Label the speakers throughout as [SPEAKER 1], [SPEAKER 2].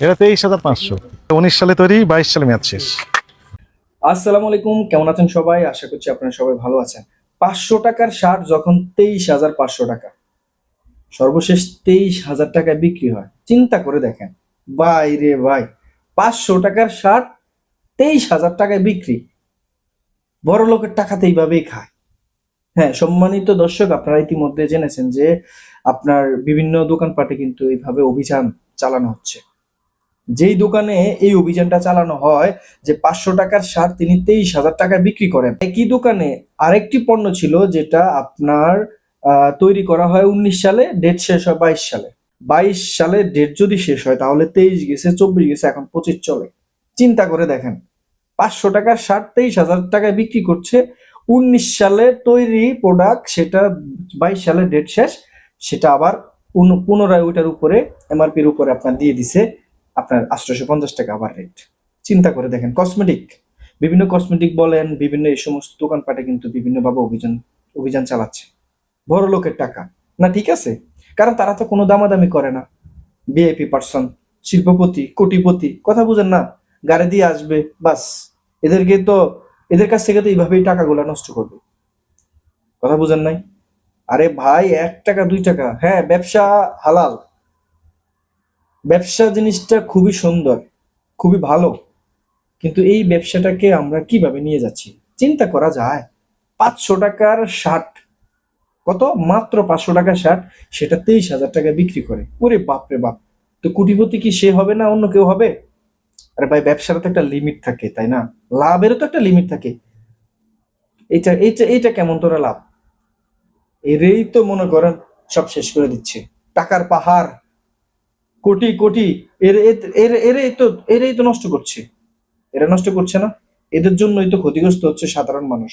[SPEAKER 1] এটা 23,500, 19 সালে তৈরি, 22 সালে মেয়াদ শেষ।
[SPEAKER 2] আসসালামু আলাইকুম, কেমন আছেন সবাই? আশা করছি আপনারা সবাই ভালো আছেন। 500 টাকার শার্ট যখন 23,500 টাকা, সর্বশেষ 23,000 টাকায় বিক্রি হয়, চিন্তা করে দেখেন ভাই রে ভাই। 500 টাকার শার্ট 23,000 টাকায় বিক্রি, বড় লোকের টাকাতে এইভাবেই খায়। হ্যাঁ, সম্মানিত দর্শক, আপনারা ইতিমধ্যে জেনেছেন যে আপনার বিভিন্ন দোকানপাটে কিন্তু এইভাবে অভিযান চালানো হচ্ছে। যেই দোকানে এই অভিযানটা চালানো হয় যে 500 টাকার শার্ট তিনি 23,000 টাকায় বিক্রি করেন, একই দোকানে আরেকটি পণ্য ছিল যেটা আপনার তৈরি করা হয় 19 সালে, ডেট শেষ হয় 22 সালে। 22 সালে ডেট যদি শেষ হয় তাহলে 23 গেছে, 24 গেছে, এখন 25 চলে। চিন্তা করে দেখেন, 500 টাকার শার্ট 23,000 টাকায় বিক্রি করছে, 19 সালে তৈরি প্রোডাক্ট, সেটা 22 সালে ডেট শেষ, সেটা আবার পুনরায় ওইটার উপরে এমআরপির উপরে আপনার দিয়ে দিছে আপনার 850 টাকা আবার রেট। চিন্তা করে দেখেন, কসমেটিক, বিভিন্ন কসমেটিক বলেন, বিভিন্ন এই সমস্ত দোকানপাটে কিন্তু বিভিন্নভাবে অভিযান অভিযান চালাচ্ছে। বড় লোকের টাকা না, ঠিক আছে, কারণ তারা তো কোনো দামাদামি করে না। ভিআইপি পার্সন, শিল্পপতি, কোটিপতি, কথা বুঝেন না, গাড়ি দিয়ে আসবে বাস। এদেরকে তো, এদের কাছ থেকে তো এইভাবেই টাকাগুলো নষ্ট করবে। কথা বুঝেন নাই? আরে ভাই, 1 টাকা 2 টাকা, হ্যাঁ ব্যবসা হালাল, ব্যবসা জিনিসটা খুবই সুন্দর, খুবই ভালো, কিন্তু এই ব্যবসাটাকে আমরা কিভাবে নিয়ে যাচ্ছি চিন্তা করা যায়। 500 টাকার শার্ট, কত, মাত্র 500 টাকার শার্ট, সেটা 23,000 টাকায় বিক্রি করে। ওরে বাপ রে বাপ! তো কোটিপতি কি সে হবে না অন্য কেউ হবে? আরে ভাই, ব্যবসারও তো একটা লিমিট থাকে, তাই না? লাভেরও তো একটা লিমিট থাকে। এইটা এইটা এইটা কেমন তোরা লাভ? এরেই তো মনে করেন সব শেষ করে দিচ্ছে। টাকার পাহাড়, কোটি কোটি, এর এর- এর এরেই তো নষ্ট করছে। এরা নষ্ট করছে না, এদের জন্যই তো ক্ষতিগ্রস্ত হচ্ছে সাধারণ মানুষ,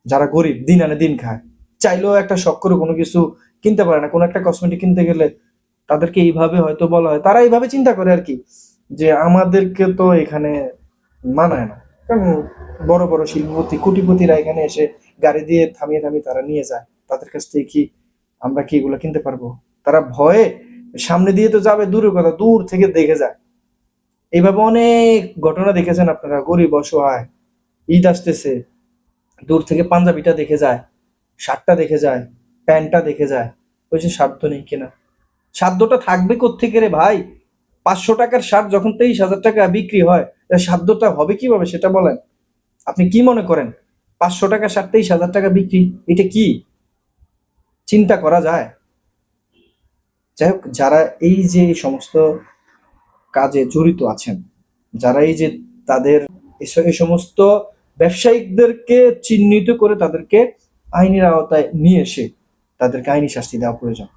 [SPEAKER 2] যারা গরিব, দিন আনে দিন খায়, চাইলেও একটা শখ করে কোনো কিছু কিনতে পারে না। কোনো একটা কসমেটিক কিনতে গেলে তাদেরকে এইভাবে হয়তো বলা হয়, তারা এইভাবে চিন্তা করে আর কি, যে আমাদেরকে তো এখানে মানায় না। কারণ বড় বড় শিল্পপতি, কোটিপতিরা এখানে এসে গাড়ি দিয়ে থামিয়ে থামিয়ে তারা নিয়ে যায়, তাদের কাছ থেকে কি আমরা কি এগুলো কিনতে পারবো? তারা ভয়ে সামনে দিয়ে তো যাবে দূরের কথা, দূর থেকে দেখে যায়। এইভাবে অনেক ঘটনা দেখেছেন আপনারা, গরিব অসহায়, ঈদ আসতেছে, দূর থেকে পাঞ্জাবিটা দেখে যায়, শার্টটা দেখে যায়, প্যান্টটা দেখে যায়, ওই যে সাধ্য নেই কেনা। সাধ্যটা থাকবে কোত্থেকে রে ভাই? 500 টাকার শার্ট যখন 23,000 টাকা বিক্রি হয়, তাহলে সাধ্যটা হবে কিভাবে সেটা বলেন। আপনি কি মনে করেন 500 টাকার শার্ট 23,000 টাকা বিক্রি, এটা কি চিন্তা করা যায়? যাই হোক, যারা এই যে সমস্ত কাজে জড়িত আছেন, যারা এই যে তাদের এই সমস্ত ব্যবসায়িকদেরকে চিহ্নিত করে তাদেরকে আইনের আওতায় নিয়ে এসে তাদেরকে আইনি শাস্তি দেওয়া প্রয়োজন।